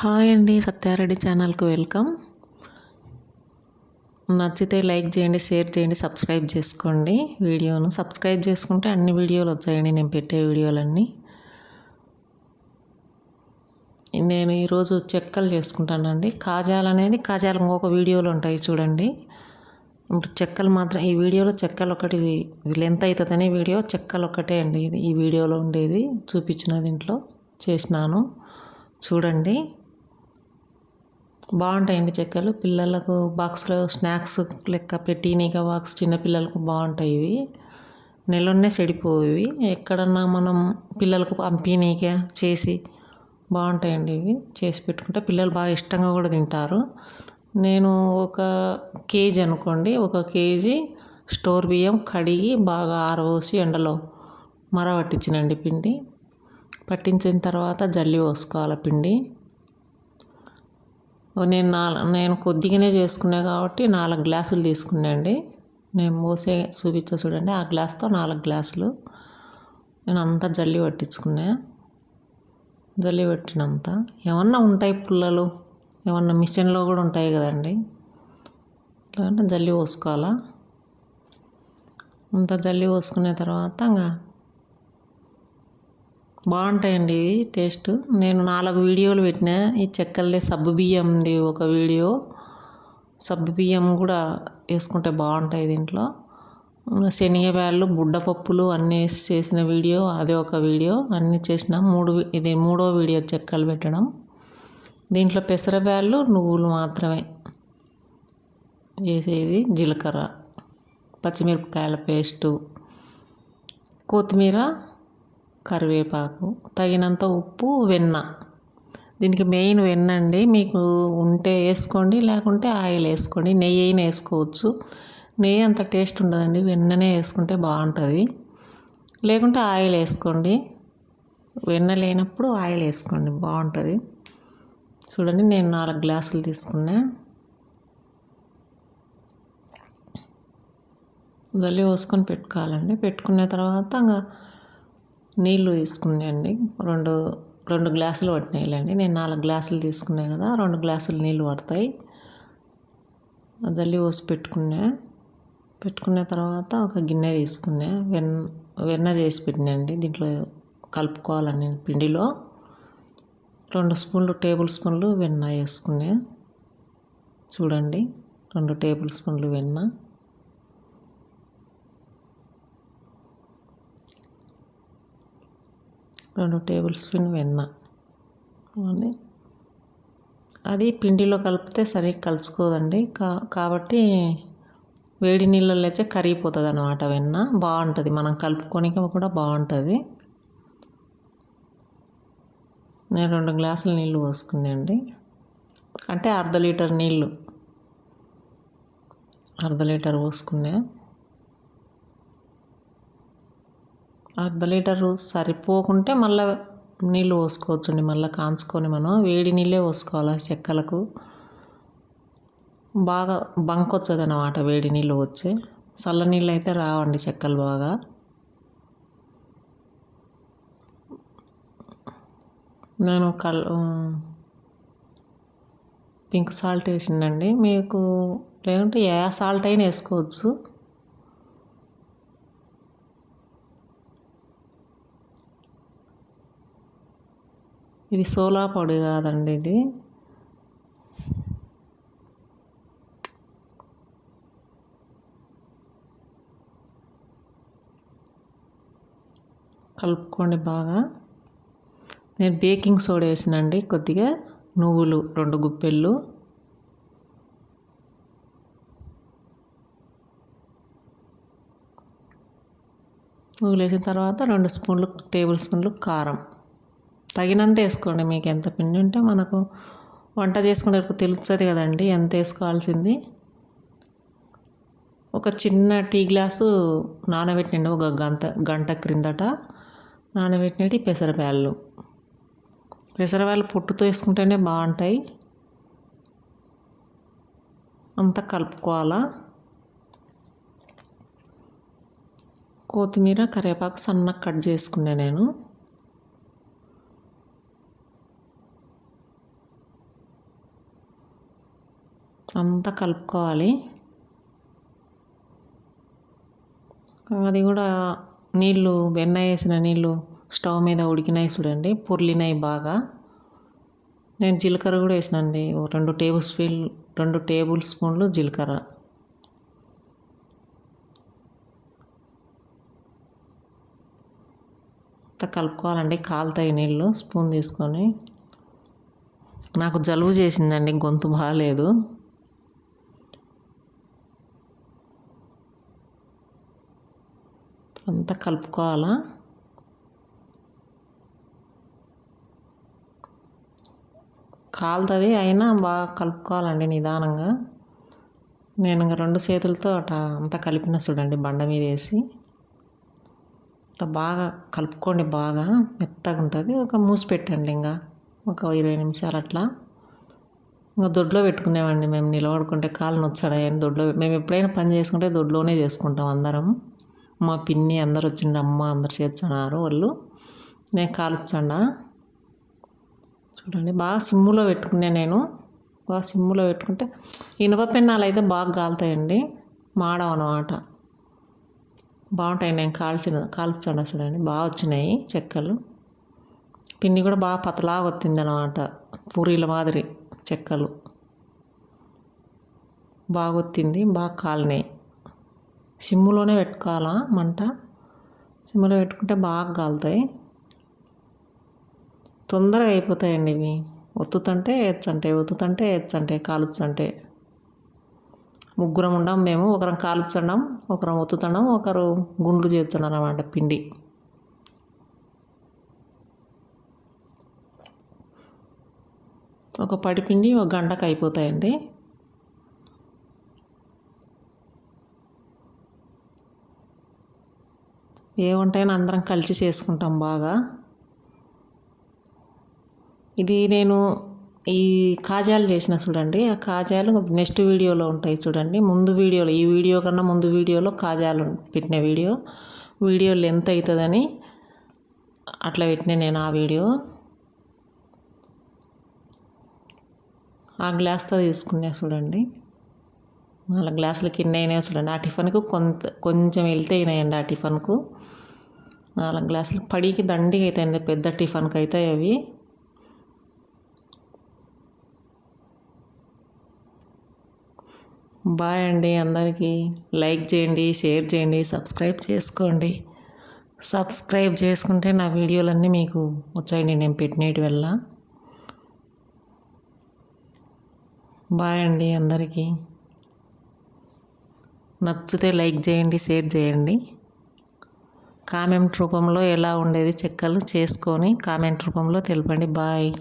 Hi అండి, సత్యారెడ్డి ఛానల్కి welcome. నచ్చితే లైక్ చేయండి, షేర్ చేయండి, సబ్స్క్రైబ్ చేసుకోండి. వీడియోను సబ్స్క్రైబ్ చేసుకుంటే అన్ని వీడియోలు వచ్చాయండి, నేను పెట్టే వీడియోలన్నీ. నేను ఈరోజు చెక్కలు చేసుకుంటానండి. కాజాలు అనేది కాజాలు ఇంకొక వీడియోలు ఉంటాయి చూడండి. ఇప్పుడు చెక్కలు మాత్రం ఈ వీడియోలో చెక్కలు ఒకటి లెంత్ అవుతుందని వీడియో చెక్కలు ఒకటే అండి ఇది ఈ వీడియోలో ఉండేది చూపించిన దీంట్లో చేసినాను చూడండి. బాగుంటాయండి చెక్కలు. పిల్లలకు బాక్స్లో స్నాక్స్ లెక్క పెట్టినీక బాక్స్ చిన్నపిల్లలకు బాగుంటాయి ఇవి. నెలొన్నే చెడిపోవు ఇవి. ఎక్కడన్నా మనం పిల్లలకు పంపినీక చేసి బాగుంటాయండి ఇవి. చేసి పెట్టుకుంటే పిల్లలు బాగా ఇష్టంగా కూడా తింటారు. నేను ఒక కేజీ అనుకోండి, ఒక కేజీ స్టోర్ బియ్యం కడిగి బాగా ఆరబోసి ఎండలో మరపట్టించినండి పిండి. పట్టించిన తర్వాత జల్లి పోసుకోవాలి పిండి. నేను కొద్దిగానే చేసుకున్నా కాబట్టి 4 గ్లాసులు తీసుకున్నా అండి. నేను మోసే చూపించా చూడండి, ఆ గ్లాస్తో 4 గ్లాసులు నేను అంతా జల్లి పట్టించుకున్నా. జల్లి పట్టినంత ఏమన్నా ఉంటాయి పుల్లలు, ఏమన్నా మిషన్లో కూడా ఉంటాయి కదండి. అంటే జల్లి పోసుకోవాలా. అంత జల్లి పోసుకున్న తర్వాత ఇంకా బాగుంటాయండి ఇవి టేస్ట్. నేను 4 వీడియోలు పెట్టినా. ఈ చెక్కలది సబ్బు బియ్యంది ఒక వీడియో, సబ్బు బియ్యం కూడా వేసుకుంటే బాగుంటాయి దీంట్లో. ఇంకా శనగబ్యాళ్ళు, బుడ్డపప్పులు అన్నీ వేసి చేసిన వీడియో అదే ఒక వీడియో. అన్నీ చేసిన ఇది 3వ వీడియో చెక్కలు పెట్టడం. దీంట్లో పెసరబ్యాళ్ళు, నువ్వులు మాత్రమే వేసేది. జీలకర్ర, పచ్చిమిరపకాయల పేస్టు, కొత్తిమీర, కరివేపాకు, తగినంత ఉప్పు, వెన్న. దీనికి మెయిన్ వెన్న అండి. మీకు ఉంటే వేసుకోండి, లేకుంటే ఆయిల్ వేసుకోండి. నెయ్యి అయినా వేసుకోవచ్చు. నెయ్యి అంత టేస్ట్ ఉండదండి, వెన్ననే వేసుకుంటే బాగుంటుంది. లేకుంటే ఆయిల్ వేసుకోండి. వెన్న లేనప్పుడు ఆయిల్ వేసుకోండి, బాగుంటుంది. చూడండి, నేను 4 గ్లాసులు తీసుకున్నా. జల్లి పోసుకొని పెట్టుకోవాలండి. పెట్టుకున్న తర్వాత ఇంకా నీళ్ళు తీసుకున్నాయండి. రెండు గ్లాసులు పట్టినాయిలేండి. నేను 4 గ్లాసులు తీసుకున్నాను కదా, 2 గ్లాసులు నీళ్ళు పడతాయి. జల్లి పోసి పెట్టుకున్న తర్వాత ఒక గిన్నె తీసుకున్నా. వెన్న చేసి పెట్టినండి. దీంట్లో కలుపుకోవాలని పిండిలో 2 టేబుల్ స్పూన్లు వెన్న వేసుకున్నా. చూడండి, 2 టేబుల్ స్పూన్లు వెన్న. రెండు టేబుల్ స్పూన్ వెన్న. అది పిండిలో కలిపితే సరిగ్గా కలుసుకోదండి. కాబట్టి వేడి నీళ్ళల్లో అయితే కరిగిపోతుంది అన్నమాట వెన్న. బాగుంటుంది, మనం కలుపుకోనికి కూడా బాగుంటుంది. నేను 2 గ్లాసుల నీళ్ళు పోసుకున్నాండి. అంటే అర్ధ లీటర్ నీళ్ళు, అర్ధ లీటర్ పోసుకున్నా. అర్ధ లీటరు సరిపోకుంటే మళ్ళీ నీళ్ళు పోసుకోవచ్చండి. మళ్ళీ కాంచుకొని మనం వేడి నీళ్ళే పోసుకోవాలి. చెక్కలకు బాగా బంక్ వచ్చేది అన్నమాట వేడి నీళ్ళు వచ్చి. చల్ల నీళ్ళు అయితే రావండి చెక్కలు బాగా. నేను పింక్ సాల్ట్ వేసిందండి. మీకు లేకుంటే ఏ సాల్ట్ అయినా వేసుకోవచ్చు. ఇది సోలా పొడి కాదండి, ఇది కలుపుకోండి బాగా. నేను బేకింగ్ సోడా వేసినండి కొద్దిగా. నువ్వులు 2 గుప్పెళ్ళు. నువ్వులు వేసిన తర్వాత 2 టేబుల్ స్పూన్లు కారం. తగినంత వేసుకోండి. మీకు ఎంత పిండి ఉంటే మనకు వంట చేసుకునేటప్పుడు తెలుస్తుంది కదండి ఎంత వేసుకోవాల్సింది. ఒక చిన్న టీ గ్లాసు నానబెట్టినండి, ఒక గంట క్రిందట నానబెట్టినట్టు పెసరబ్యాళ్ళు. పెసరబ్యాళ్ళు పొట్టుతో వేసుకుంటేనే బాగుంటాయి. అంతా కలుపుకోవాలా. కొత్తిమీర, కరివేపాకు సన్నగా కట్ చేసుకున్నా నేను. అంతా కలుపుకోవాలి. అది కూడా నీళ్ళు వెన్న వేసిన నీళ్ళు స్టవ్ మీద ఉడికినాయి చూడండి, పొర్లినాయి బాగా. నేను జీలకర్ర కూడా వేసినండి, 2 టేబుల్ స్పూన్లు జీలకర్ర. అంతా కలుపుకోవాలండి, కాలుతాయి నీళ్ళు. స్పూన్ తీసుకొని, నాకు జలుబు చేసిందండి, గొంతు బాగాలేదు. అంతా కలుపుకోవాలా. కాలుతుంది అయినా బాగా కలుపుకోవాలండి నిదానంగా. నేను ఇంకా 2 చేతులతో అంతా కలిపిన చూడండి, బండ మీద వేసి అట్లా బాగా కలుపుకోండి, బాగా మెత్తగా ఉంటుంది. ఒక మూసి పెట్టండి, ఇంకా ఒక 20 నిమిషాలు అట్లా. ఇంకా దొడ్లో పెట్టుకునేవాడిని మేము, నిలబడుకుంటే కాళ్ళు నొచ్చాడని దొడ్లో. మేము ఎప్పుడైనా పని చేసుకుంటే దొడ్లోనే చేసుకుంటాం అందరం. మా పిన్ని అందరు వచ్చిండు, అమ్మ అందరు చేస్తున్నారు వాళ్ళు. నేను కాలుచ్చండా చూడండి. బాగా సిమ్ములో పెట్టుకునే నేను, బాగా సిమ్ములో పెట్టుకుంటే ఇనుప పెన్నాలు అయితే బాగా కాలుతాయండి, మాడవన్నమాట, బాగుంటాయి. నేను కాల్చండా చూడండి, బాగా వచ్చినాయి చెక్కలు. పిండి కూడా బాగా పతలాగా వచ్చింది అన్నమాట, పూరీల మాదిరి చెక్కలు బాగా వచ్చింది, బాగా కాలినాయి. సిమ్ములోనే పెట్టుకోవాలా మంట, సిమ్ములో పెట్టుకుంటే బాగా కాలుతాయి, తొందరగా అయిపోతాయండి ఇవి. ఒత్తుతంటే ఎచ్చంటే కాలుచ్చంటే. ముగ్గురం ఉండం మేము, ఒకరం కాలుచ్చండం, ఒకరం ఒత్తుతండం, ఒకరు గుండ్లు చేస్తున్నాం అన్నమాట పిండి. ఒక పడిపిండి 1 గంటకు అయిపోతాయండి. ఏ వంటైనా అందరం కలిసి చేసుకుంటాం బాగా. ఇది నేను ఈ కాజాలు చేసిన చూడండి, ఆ కాజాలు నెక్స్ట్ వీడియోలో ఉంటాయి చూడండి. ముందు వీడియోలో, ఈ వీడియో కన్నా ముందు వీడియోలో కాజాలు పెట్టిన వీడియో లెంత్ అవుతుందని అట్లా పెట్టిన నేను ఆ వీడియో. ఆ గ్లాస్తో తీసుకున్నా చూడండి, 4 గ్లాసులకి ఎన్ని అయినాయో చూడండి. ఆ టిఫిన్కు కొంచెం వెళ్తే అయినాయండి, ఆ టిఫిన్కు 4 గ్లాసులు పడికి దండిగా అవుతాయండి, పెద్ద టిఫిన్కి అవుతాయి అవి. బాయ్ అండి అందరికీ. లైక్ చేయండి, షేర్ చేయండి, సబ్స్క్రైబ్ చేసుకోండి. సబ్స్క్రైబ్ చేసుకుంటే నా వీడియోలన్నీ మీకు వచ్చాయండి, నేను పెట్టినటి వల్ల. బాయ్ అండి అందరికీ. నచ్చితే లైక్ చేయండి, షేర్ చేయండి. కామెంట్ రూపంలో ఎలా ఉండేది చెక్కలు చేసుకొని కామెంట్ రూపంలో తెలపండి. బాయ్.